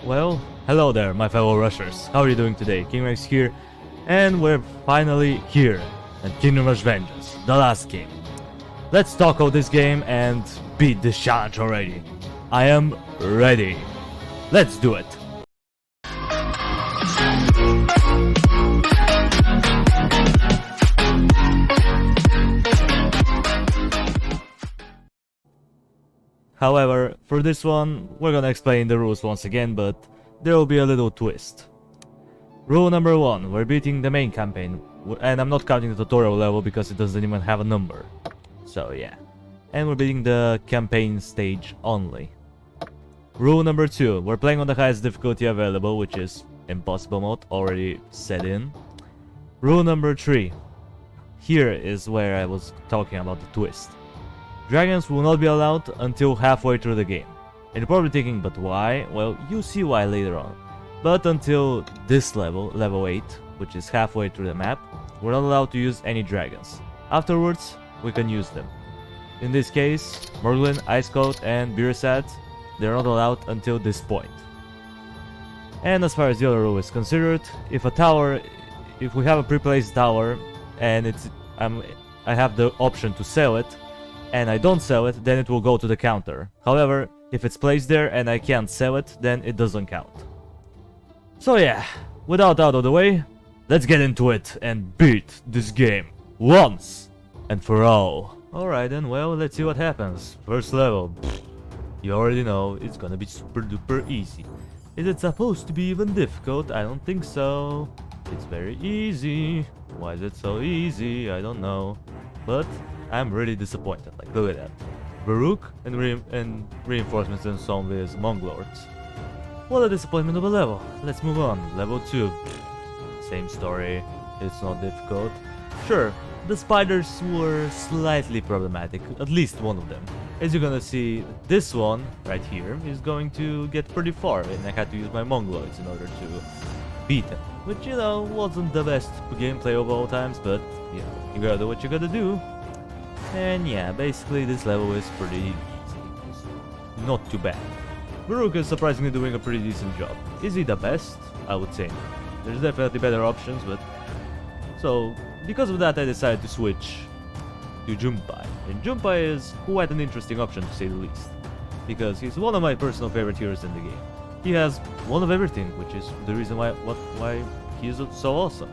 Well, hello there, my fellow rushers. How are you doing today? King Rex here, and we're finally here at Kingdom Rush Vengeance, the last game. Let's talk out this game and beat this challenge already. I am ready. Let's do it. However, for this one, we're gonna explain the rules once again, but there will be a little twist. Rule number 1, we're beating the main campaign, and I'm not counting the tutorial level because it doesn't even have a number. So yeah. And we're beating the campaign stage only. Rule number 2, we're playing on the highest difficulty available, which is Impossible mode, already set in. Rule number 3, here is where I was talking about the twist. Dragons will not be allowed until halfway through the game. And you're probably thinking, but why? Well, you'll see why later on. But until this level, level 8, which is halfway through the map, we're not allowed to use any dragons. Afterwards, we can use them. In this case, Merlin, Eiskalt, and Birsat, they're not allowed until this point. And as far as the other rule is considered, if we have a pre-placed tower, and I have the option to sell it, and I don't sell it, then it will go to the counter. However, if it's placed there and I can't sell it, then it doesn't count. So yeah, without out of the way, let's get into it and beat this game once and for all. Alright then, well, let's see what happens. First level. You already know, it's gonna be super duper easy. Is it supposed to be even difficult? I don't think so. It's very easy. Why is it so easy? I don't know. But I'm really disappointed, like look at that. Baruch and reinforcements and zombies monk lords. What a disappointment of a level. Let's move on. Level 2. Same story. It's not difficult. Sure, the spiders were slightly problematic, at least one of them. As you're gonna see, this one right here is going to get pretty far, and I had to use my monk lords in order to beat him. Which, you know, wasn't the best gameplay of all times, but, you know, you gotta do what you gotta do. And yeah, basically this level is pretty easy. It's not too bad. Baruch is surprisingly doing a pretty decent job. Is he the best? I would say no. There's definitely better options, but... So, because of that I decided to switch to Junpei. And Junpei is quite an interesting option to say the least. Because he's one of my personal favorite heroes in the game. He has one of everything, which is the reason why he is so awesome.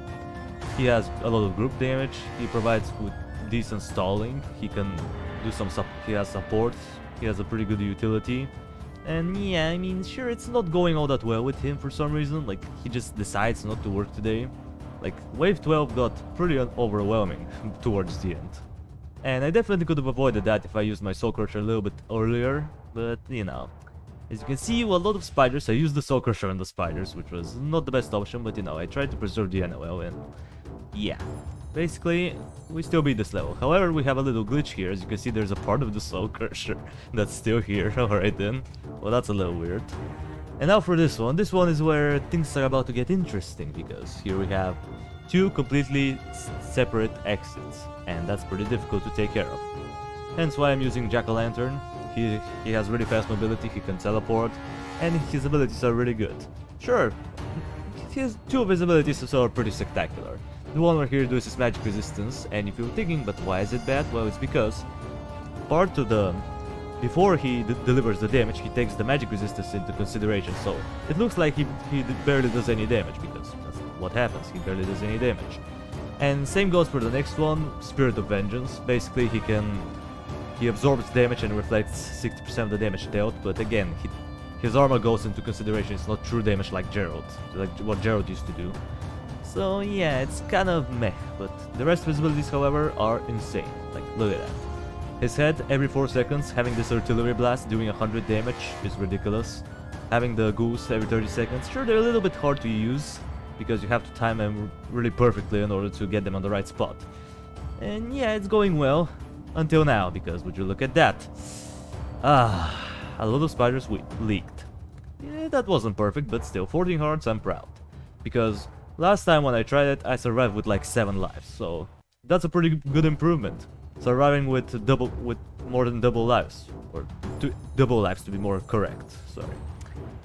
He has a lot of group damage, he provides with decent stalling, he can do he has support, he has a pretty good utility. And yeah, I mean, sure, it's not going all that well with him for some reason, like, he just decides not to work today. Like, wave 12 got pretty overwhelming towards the end. And I definitely could have avoided that if I used my Soul Crusher a little bit earlier, but, you know. As you can see, a lot of spiders, I used the Soul Crusher on the spiders, which was not the best option, but, you know, I tried to preserve the NOL, and yeah. Basically, we still beat this level. However, we have a little glitch here. As you can see, there's a part of the Soul Crusher that's still here. Alright then. Well, that's a little weird. And now for this one. This one is where things are about to get interesting, because here we have two completely separate exits. And that's pretty difficult to take care of. Hence why I'm using Jack-o'-lantern. He has really fast mobility, he can teleport, and his abilities are really good. Sure, two of his abilities are pretty spectacular. The one right here does his magic resistance, and if you're thinking, but why is it bad? Well, it's because part of before he delivers the damage, he takes the magic resistance into consideration, so it looks like he barely does any damage, because that's what happens, he barely does any damage. And same goes for the next one, Spirit of Vengeance. Basically, he absorbs damage and reflects 60% of the damage dealt, but again, his armor goes into consideration, it's not true damage like Gerald, like what Gerald used to do. So yeah, it's kind of meh, but the rest of his abilities, however, are insane. Like, look at that. His head, every 4 seconds, having this artillery blast doing 100 damage is ridiculous. Having the goose every 30 seconds, sure, they're a little bit hard to use, because you have to time them really perfectly in order to get them on the right spot. And yeah, it's going well, until now, because would you look at that. A lot of spiders leaked. Yeah, that wasn't perfect, but still, 14 hearts, I'm proud. Because last time when I tried it, I survived with like 7 lives, so that's a pretty good improvement. Surviving with more than double lives, or double lives to be more correct, sorry.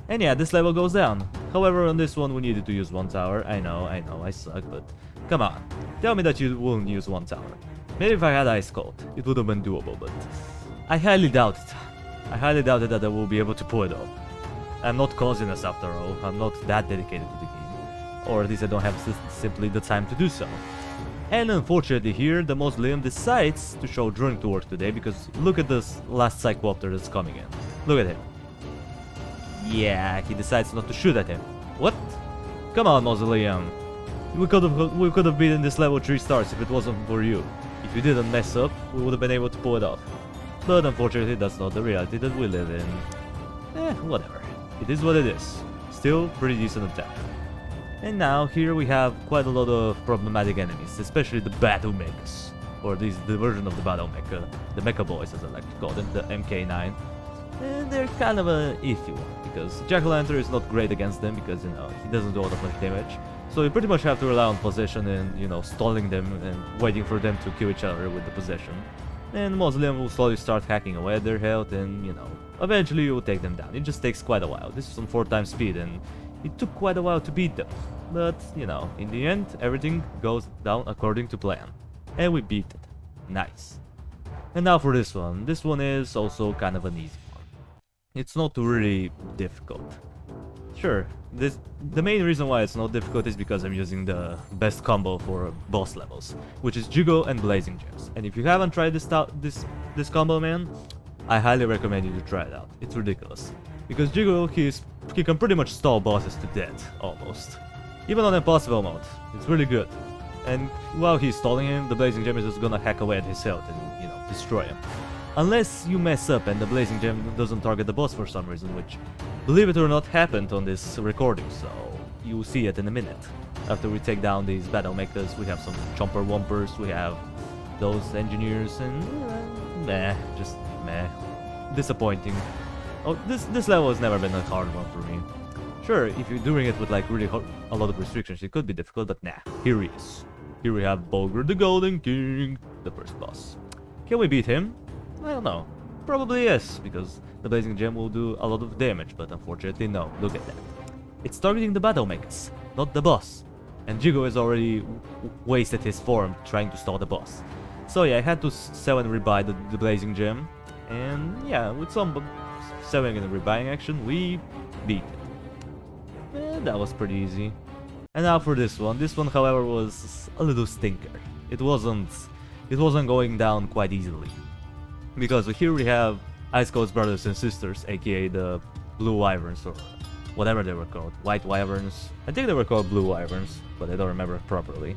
And yeah, this level goes down. However, on this one we needed to use one tower. I know, I suck, but come on. Tell me that you won't use one tower. Maybe if I had Eiskalt, it would have been doable, but I highly doubt it. I highly doubted that I will be able to pull it off. I'm not Cosinus after all, I'm not that dedicated to the game. Or at least I don't have simply the time to do so. And unfortunately here, the Mausoleum decides to show drone to work today, because look at this last Psychopter that's coming in. Look at him. Yeah, he decides not to shoot at him. What? Come on, Mausoleum. We could have beaten this level 3 stars if it wasn't for you. If you didn't mess up, we would have been able to pull it off. But unfortunately, that's not the reality that we live in. Whatever. It is what it is. Still, pretty decent attack. And now, here we have quite a lot of problematic enemies, especially the Battle Mechas. Or at least the version of the Battle Mecha, the Mecha Boys as I like to call them, the MK9. And they're kind of a iffy one, because Jack-o'-lantern is not great against them, because, you know, he doesn't do all that much damage. So you pretty much have to rely on possession and, you know, stalling them and waiting for them to kill each other with the possession. And Mausoleum will slowly start hacking away at their health and, you know, eventually you will take them down. It just takes quite a while. This is on 4 times speed and it took quite a while to beat them. But, you know, in the end, everything goes down according to plan. And we beat it. Nice. And now for this one. This one is also kind of an easy one. It's not really difficult. Sure, the main reason why it's not difficult is because I'm using the best combo for boss levels, which is Jugo and Blazing Gems. And if you haven't tried this combo, man, I highly recommend you to try it out. It's ridiculous. Because Jugo, he can pretty much stall bosses to death, almost. Even on impossible mode, it's really good. And while he's stalling him, the Blazing Gem is just gonna hack away at his health and, you know, destroy him. Unless you mess up and the Blazing Gem doesn't target the boss for some reason, which, believe it or not, happened on this recording, so you'll see it in a minute. After we take down these battle mechas, we have some Chomper Wompers, we have those engineers, and just meh. Disappointing. Oh, this level has never been a hard one for me. Sure, if you're doing it with like really a lot of restrictions, it could be difficult, but nah, here he is. Here we have Bulgur the Golden King, the first boss. Can we beat him? I don't know. Probably yes, because the Blazing Gem will do a lot of damage, but unfortunately no. Look at that. It's targeting the battle mechas, not the boss. And Jigo has already wasted his form trying to stall the boss. So yeah, I had to sell and rebuy the Blazing Gem. And yeah, with some selling and rebuying action, we beat it. That was pretty easy. And now for this one. This one, however, was a little stinker. It wasn't going down quite easily. Because here we have Eiskalt's brothers and sisters, aka the Blue Wyverns, or whatever they were called. White Wyverns. I think they were called Blue Wyverns, but I don't remember properly.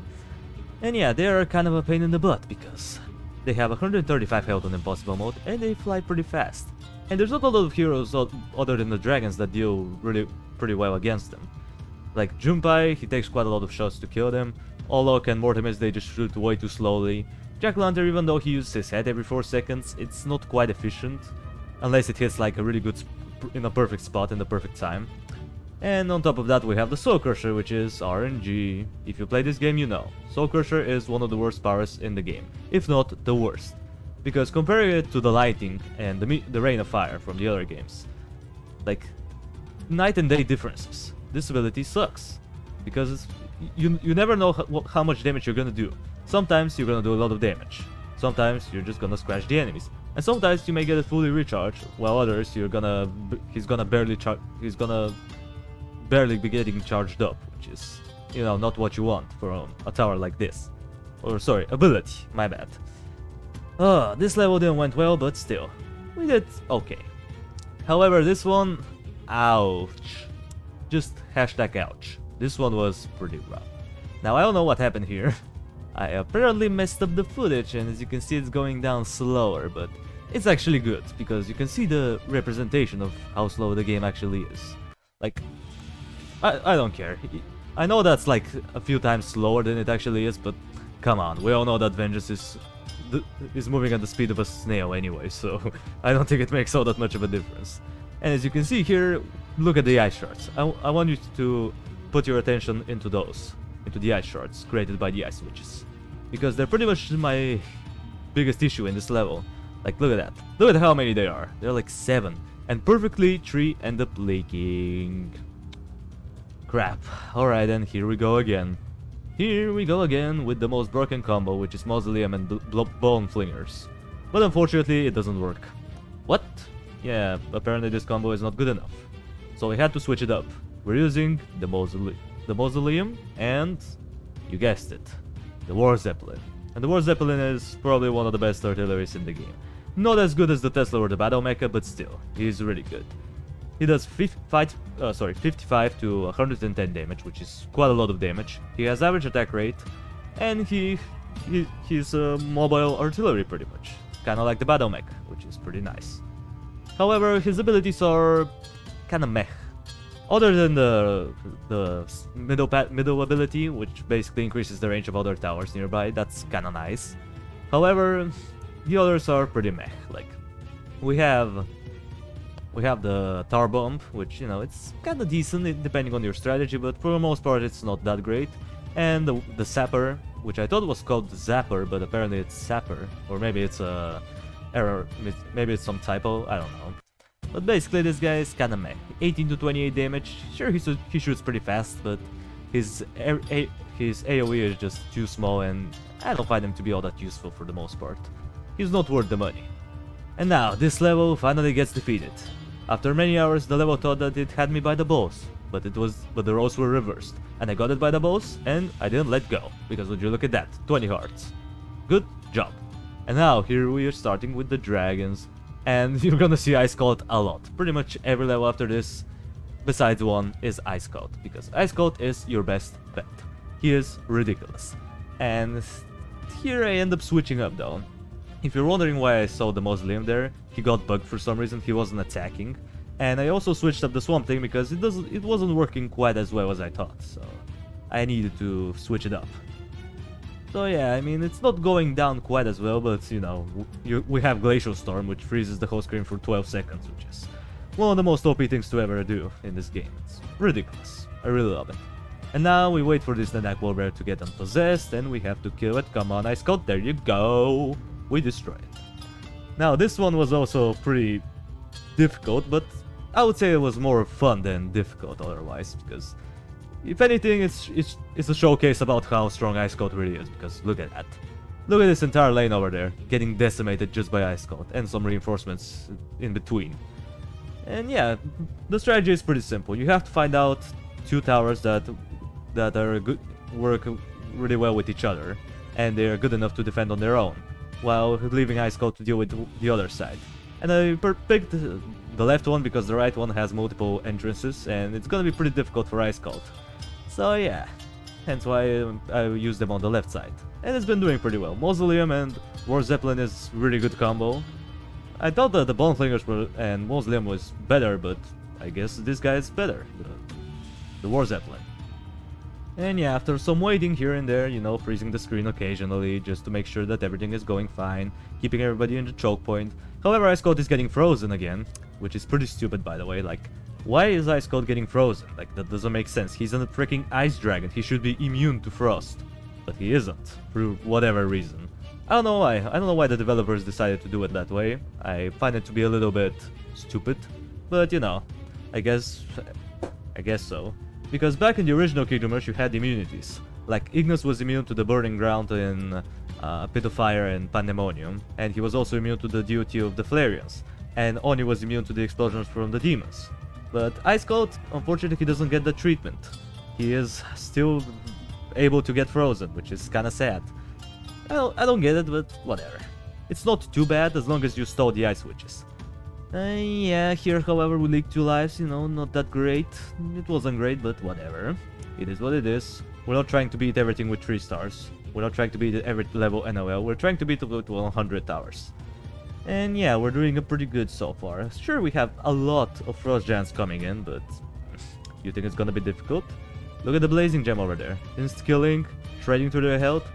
And yeah, they are kind of a pain in the butt, because they have 135 health on Impossible Mode, and they fly pretty fast. And there's not a lot of heroes other than the dragons that deal really pretty well against them. Like Junpei, he takes quite a lot of shots to kill them. Olok and Mortimus, they just shoot way too slowly. Jack-o'-lantern, even though he uses his head every 4 seconds, it's not quite efficient. Unless it hits like a really good in a perfect spot in the perfect time. And on top of that we have the Soul Crusher, which is RNG. If you play this game, you know. Soul Crusher is one of the worst powers in the game, if not the worst. Because comparing it to the Lightning and the Rain of Fire from the other games, like, night and day differences. This ability sucks. Because you never know how much damage you're gonna do. Sometimes you're gonna do a lot of damage. Sometimes you're just gonna scratch the enemies. And sometimes you may get it fully recharged, while others he's gonna barely be getting charged up, which is, you know, not what you want from a tower like this. Or sorry, ability, my bad. This level didn't went well, but still, we did okay. However, this one, ouch. Just hashtag ouch. This one was pretty rough. Now I don't know what happened here. I apparently messed up the footage, and as you can see it's going down slower, but it's actually good, because you can see the representation of how slow the game actually is. Like, I don't care. I know that's like a few times slower than it actually is, but come on, we all know that Vengeance is moving at the speed of a snail anyway, so I don't think it makes all that much of a difference. And as you can see here, look at the ice shards. I want you to put your attention into those. Into the ice shards created by the ice witches, because they're pretty much my biggest issue in this level. Like, look at that. Look at how many they are. They're like 7. And perfectly 3 end up leaking. Crap. Alright then, here we go again. Here we go again with the most broken combo, which is Mausoleum and Bone Flingers. But unfortunately, it doesn't work. What? Yeah, apparently this combo is not good enough. So we had to switch it up. We're using the Mausoleum and, you guessed it, the War Zeppelin. And the War Zeppelin is probably one of the best artilleries in the game. Not as good as the Tesla or the Battle Mecha, but still, he's really good. He does 55 to 110 damage, which is quite a lot of damage. He has average attack rate, and he's a mobile artillery pretty much. Kinda like the Battle Mech, which is pretty nice. However, his abilities are kinda meh. Other than the middle ability, which basically increases the range of other towers nearby, that's kinda nice. However, the others are pretty meh. Like, we have the Tower Bomb, which, you know, it's kinda decent depending on your strategy, but for the most part it's not that great. And the Sapper, which I thought was called Zapper, but apparently it's Sapper. Or maybe it's a error, maybe it's some typo, I don't know. But basically this guy is kinda meh. 18 to 28 damage, sure he shoots pretty fast, but his AoE is just too small and I don't find him to be all that useful for the most part. He's not worth the money. And now, this level finally gets defeated. After many hours, the level thought that it had me by the balls, but the roles were reversed, and I got it by the balls, and I didn't let go, because would you look at that, 20 hearts. Good job. And now, here we are starting with the dragons, and you're gonna see Eiskalt a lot. Pretty much every level after this, besides one, is Eiskalt, because Eiskalt is your best bet. He is ridiculous. And here I end up switching up though. If you're wondering why I saw the Mausoleum there, he got bugged for some reason, he wasn't attacking. And I also switched up the Swamp Thing because it wasn't working quite as well as I thought, so I needed to switch it up. So yeah, I mean, it's not going down quite as well, but you know, we have Glacial Storm, which freezes the whole screen for 12 seconds, which is one of the most OP things to ever do in this game. It's ridiculous. I really love it. And now we wait for this Nanak Warbear to get unpossessed, and we have to kill it. Come on, Eiskalt, there you go. We destroy it. Now, this one was also pretty difficult, but I would say it was more fun than difficult otherwise, because if anything, it's a showcase about how strong Eiskalt really is, because look at that. Look at this entire lane over there, getting decimated just by Eiskalt, and some reinforcements in between. And yeah, the strategy is pretty simple. You have to find out 2 towers that are good, work really well with each other, and they are good enough to defend on their own, while leaving Eiskalt to deal with the other side. And I picked the left one because the right one has multiple entrances, and it's gonna be pretty difficult for Eiskalt. So yeah, hence why I used them on the left side. And it's been doing pretty well. Mausoleum and War Zeppelin is really good combo. I thought that the Bone Flingers and Mausoleum was better, but I guess this guy is better, the War Zeppelin. And yeah, after some waiting here and there, you know, freezing the screen occasionally, just to make sure that everything is going fine, keeping everybody in the choke point. However, Eiskalt is getting frozen again, which is pretty stupid by the way. Like, why is Eiskalt getting frozen? Like, that doesn't make sense. He's a freaking ice dragon, he should be immune to frost. But he isn't, for whatever reason. I don't know why. I don't know why the developers decided to do it that way. I find it to be a little bit stupid, but you know, I guess so. Because back in the original Kingdom Rush you had immunities. Like, Ignis was immune to the Burning Ground in Pit of Fire and Pandemonium, and he was also immune to the duty of the Flareons, and Oni was immune to the explosions from the demons. But Eiskalt, unfortunately, he doesn't get the treatment. He is still able to get frozen, which is kinda sad. I don't get it, but whatever. It's not too bad as long as you stall the ice witches. Yeah, here however we leaked 2 lives, you know, not that great. It wasn't great, but whatever. It is what it is. We're not trying to beat everything with 3 stars. We're not trying to beat every level NOL. We're trying to beat it with 100 towers. And yeah, we're doing it pretty good so far. Sure, we have a lot of Frost Giants coming in, but you think it's gonna be difficult? Look at the Blazing Gem over there. Insta-killing, shredding through their health.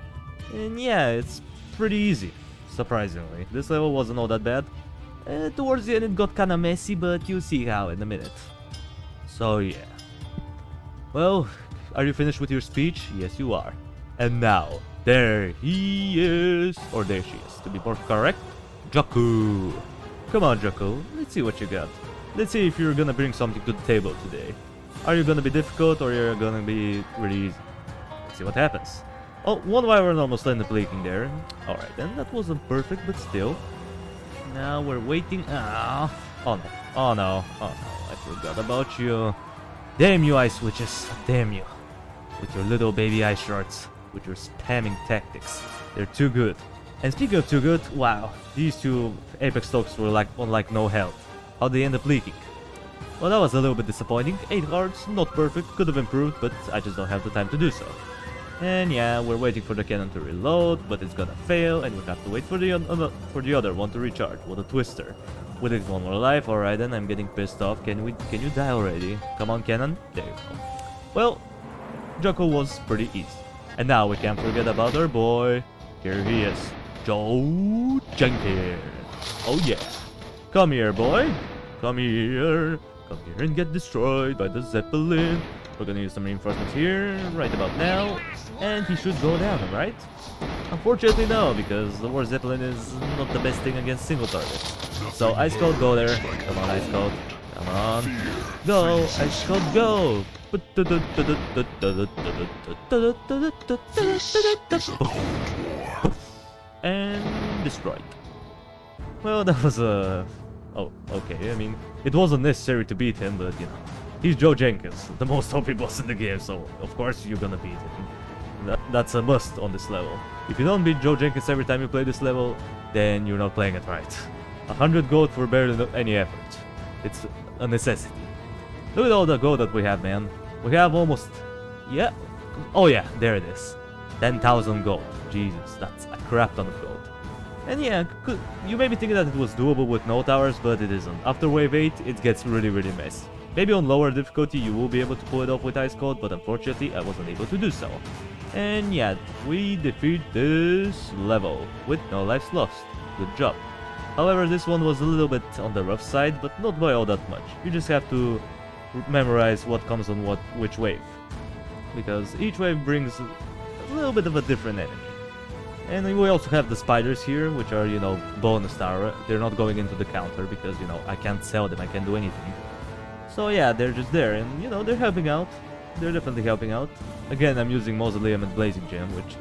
And yeah, it's pretty easy, surprisingly. This level wasn't all that bad. Towards the end it got kinda messy, but you'll see how in a minute. So yeah. Well, are you finished with your speech? Yes, you are. And now, there he is, or there she is, to be more correct, Jakku. Come on, Jakku, let's see what you got. let's see if you're gonna bring something to the table today. Are you gonna be difficult or are you gonna be really easy? Let's see what happens. Oh, one wyvern almost ended up leaking there. Alright then, that wasn't perfect, but still. Now we're waiting. Ah. Oh no. Oh no. Oh no. I forgot about you. Damn you, ice witches. Damn you. With your little baby ice shards. With your spamming tactics. They're too good. And speaking of too good, wow. These two Apex Talks were like on like no health. How'd they end up leaking? Well, that was a little bit disappointing. 8 hearts, not perfect, could have improved, but I just don't have the time to do so. And yeah, we're waiting for the cannon to reload, but it's gonna fail, and we have to wait for the other one to recharge. What a twister. With it one more life, alright then, I'm getting pissed off. Can you die already? Come on, cannon. There you go. Well, Jocko was pretty easy. And now we can't forget about our boy. Here he is. Joe Jenkins. Oh yeah. Come here, boy. Come here. Come here and get destroyed by the Zeppelin. We're gonna use some reinforcements here, right about now. And he should go down, right? Unfortunately, no, because the War Zeppelin is not the best thing against single targets. So, Eiskalt, go there. Come on, Eiskalt. Come on. Go, Eiskalt, go! And destroyed. Well, that was a... Oh, okay, I mean, it wasn't necessary to beat him, but, you know. He's Joe Jenkins, the most OP boss in the game, so of course you're gonna beat him. That's a must on this level. If you don't beat Joe Jenkins every time you play this level, then you're not playing it right. 100 gold for barely any effort. It's a necessity. Look at all the gold that we have, man. We have almost... Yeah. Oh yeah, there it is. 10,000 gold. Jesus, that's a crap ton of gold. And yeah, you may be thinking that it was doable with no towers, but it isn't. After wave 8, it gets really messy. Maybe on lower difficulty you will be able to pull it off with Eiskalt, but unfortunately I wasn't able to do so. And yeah, we defeat this level with no lives lost. Good job. However, this one was a little bit on the rough side, but not by all that much. You just have to memorize what comes on which wave. Because each wave brings a little bit of a different enemy. And we also have the spiders here, which are, you know, bonus tower. They're not going into the counter because, you know, I can't sell them, I can't do anything. So yeah, they're just there, and, you know, they're helping out. They're definitely helping out. Again, I'm using Mausoleum and Blazing Gem, which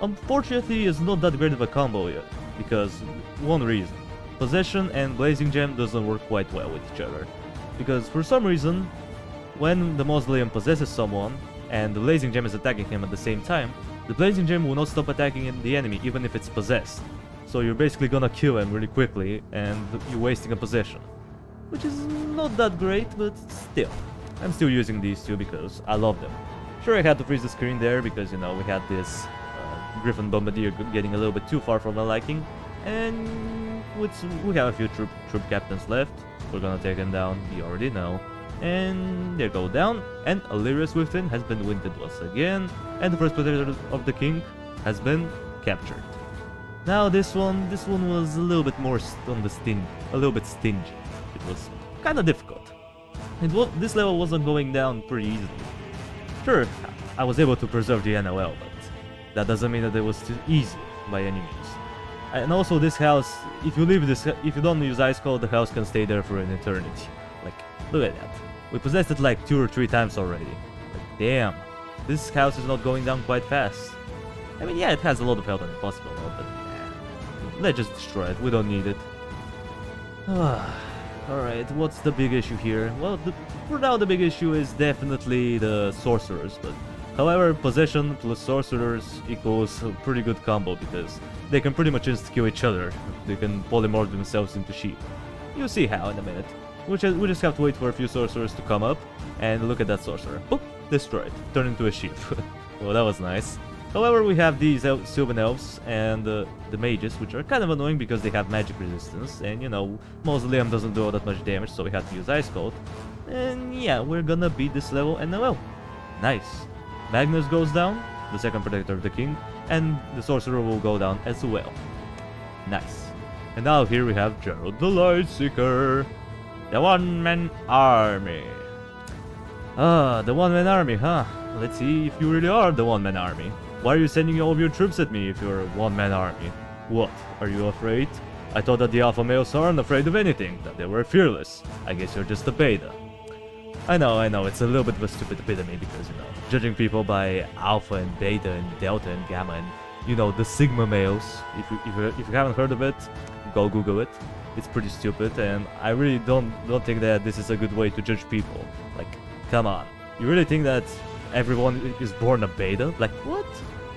unfortunately is not that great of a combo yet. Because, one reason. Possession and Blazing Gem doesn't work quite well with each other. Because for some reason, when the Mausoleum possesses someone, and the Blazing Gem is attacking him at the same time, the Blazing Gem will not stop attacking the enemy even if it's possessed. So you're basically gonna kill him really quickly, and you're wasting a possession. Which is not that great, but still. I'm still using these two because I love them. Sure, I had to freeze the screen there because, you know, we had this Griffin Bombardier getting a little bit too far from my liking. And we have a few troop captains left. We're gonna take them down, you already know. And they go down, and Illyria's Within has been winded once again, and the first protector of the king has been captured. Now this one was a little bit more on the stingy. It was kind of difficult. This level wasn't going down pretty easily. Sure, I was able to preserve the NOL, but that doesn't mean that it was too easy by any means. And also this house, if you don't use Eiskalt, the house can stay there for an eternity. Like, look at that. We possessed it like 2 or 3 times already. Like, damn. This house is not going down quite fast. I mean, yeah, it has a lot of health and possible health, but let's just destroy it. We don't need it. Alright, what's the big issue here? Well, for now the big issue is definitely the sorcerers, but however, possession plus sorcerers equals a pretty good combo because they can pretty much insta-kill each other. They can polymorph themselves into sheep. You'll see how in a minute. We just have to wait for a few sorcerers to come up, and look at that sorcerer. Boop! Destroyed. Turned into a sheep. Well, that was nice. However, we have these Sylvan Elves and the mages, which are kind of annoying because they have magic resistance, and, you know, Mausoleum doesn't do all that much damage, so we have to use Eiskalt. And yeah, we're gonna beat this level, and well, nice. Magnus goes down, the second protector of the king, and the sorcerer will go down as well. Nice. And now here we have Gerald the Lightseeker. The one-man army. The one-man army, huh? Let's see if you really are the one-man army. Why are you sending all of your troops at me if you're a one-man army? What? Are you afraid? I thought that the alpha males aren't afraid of anything, that they were fearless. I guess you're just a beta. I know, it's a little bit of a stupid epitome because, judging people by alpha and beta and delta and gamma and, the sigma males, if you haven't heard of it, go Google it. It's pretty stupid, and I really don't think that this is a good way to judge people. Like, come on. You really think that everyone is born a beta? Like, what?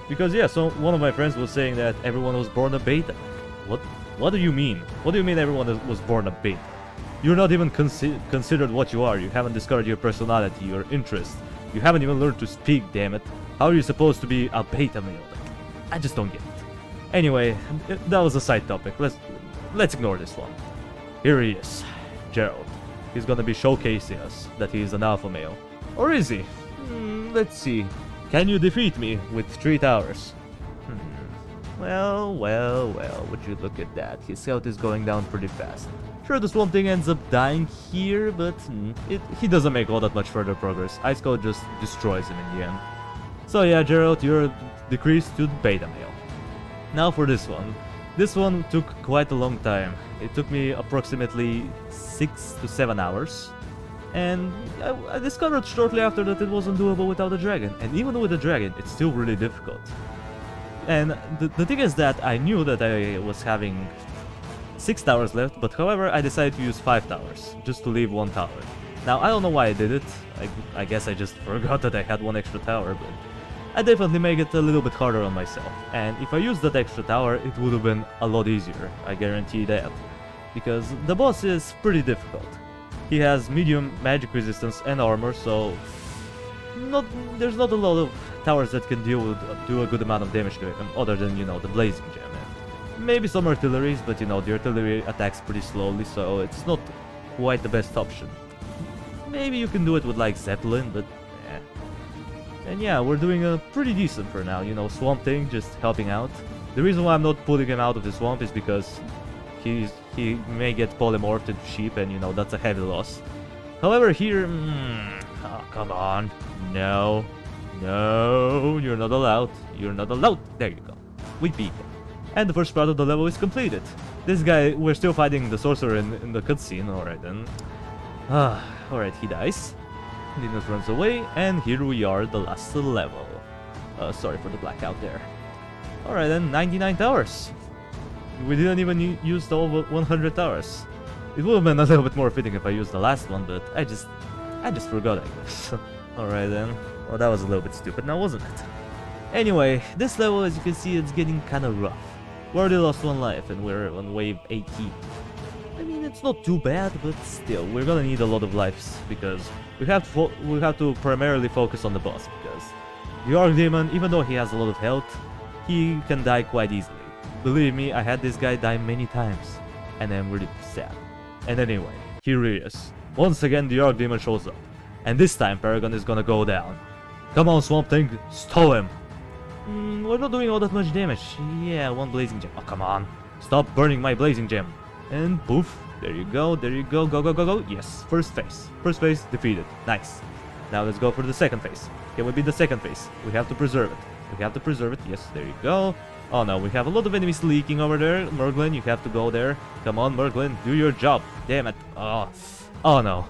Because, yeah, so one of my friends was saying that everyone was born a beta. What do you mean? What do you mean everyone was born a beta? You're not even considered what you are. You haven't discovered your personality, your interest. You haven't even learned to speak, damn it. How are you supposed to be a beta male? Like, I just don't get it. Anyway, that was a side topic. Let's ignore this one. Here he is, Gerald. He's gonna be showcasing us that he's an alpha male. Or is he? Let's see. Can you defeat me with 3 towers? Well, would you look at that. His health is going down pretty fast. Sure, the Swamp Thing ends up dying here, but he doesn't make all that much further progress. Eiskalt just destroys him in the end. So yeah, Gerald, you're decreased to beta male. Now for this one. This one took quite a long time. It took me approximately 6 to 7 hours. And I discovered shortly after that it wasn't doable without a dragon. And even with a dragon, it's still really difficult. And the thing is that I knew that I was having 6 towers left, but however I decided to use 5 towers, just to leave 1 tower. Now I don't know why I did it, I guess I just forgot that I had 1 extra tower, but I definitely make it a little bit harder on myself. And if I used that extra tower, it would have been a lot easier, I guarantee that. Because the boss is pretty difficult. He has medium magic resistance and armor, so there's not a lot of towers that can do a good amount of damage to him, other than, the Blazing Gem. And maybe some artilleries, but the artillery attacks pretty slowly, so it's not quite the best option. Maybe you can do it with like Zeppelin, but And yeah, we're doing pretty decent for now, Swamp Thing just helping out. The reason why I'm not pulling him out of the swamp is because he may get polymorphed into sheep, and that's a heavy loss. However, here, oh, come on, no, you're not allowed. There you go. We beat him, and the first part of the level is completed. This guy, we're still fighting the sorcerer in the cutscene. All right then. All right, he dies. Linus runs away, and here we are, the last level. Sorry for the blackout there. Alright then, 99 towers. We didn't even use the over 100 towers. It would have been a little bit more fitting if I used the last one, but I just forgot, I guess. Alright then. Well, that was a little bit stupid now, wasn't it? Anyway, this level, as you can see, it's getting kinda rough. We already lost 1 life, and we're on wave 18. I mean, it's not too bad, but still, we're gonna need a lot of lives, because we have to primarily focus on the boss, because the Archdemon, even though he has a lot of health, he can die quite easily. Believe me, I had this guy die many times, and I'm really sad. And anyway, here he is. Once again, the Archdemon shows up, and this time Paragon is gonna go down. Come on, Swamp Thing, stow him! We're not doing all that much damage. Yeah, 1 Blazing Gem. Oh, come on. Stop burning my Blazing Gem. And poof, there you go, go. Yes, first phase defeated. Nice. Now let's go for the second phase. Can we beat the second phase? We have to preserve it. Yes, there you go. Oh no, we have a lot of enemies leaking over there. Merglin, you have to go there. Come on, Merglin, do your job. Damn it. Oh no.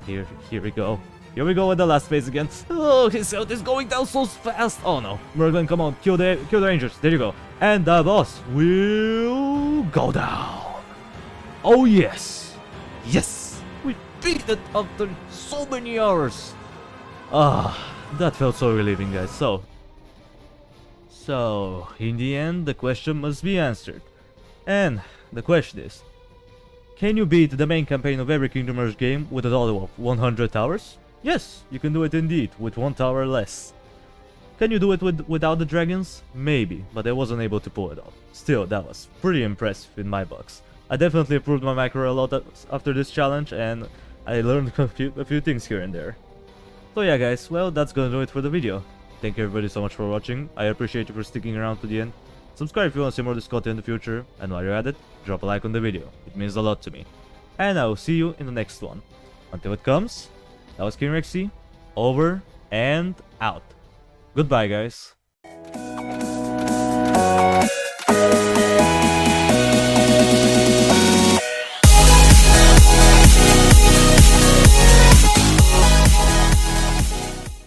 Here we go. Here we go with the last phase again. Oh, his health is going down so fast. Oh no. Merglin, come on, kill the rangers. There you go. And the boss will go down. Oh yes. Yes. We beat it after so many hours. That felt so relieving, guys. So, in the end, the question must be answered. And the question is, can you beat the main campaign of every Kingdom Hearts game with a total of 100 towers? Yes, you can do it indeed, with 1 tower less. Can you do it without the dragons? Maybe, but I wasn't able to pull it off. Still, that was pretty impressive in my books. I definitely improved my macro a lot after this challenge, and I learned a few things here and there. So yeah guys, well, that's gonna do it for the video. Thank you everybody so much for watching. I appreciate you for sticking around to the end. Subscribe if you want to see more of this content in the future, and while you're at it, drop a like on the video. It means a lot to me. And I will see you in the next one. Until it comes, that was King Rexy, over and out. Goodbye, guys.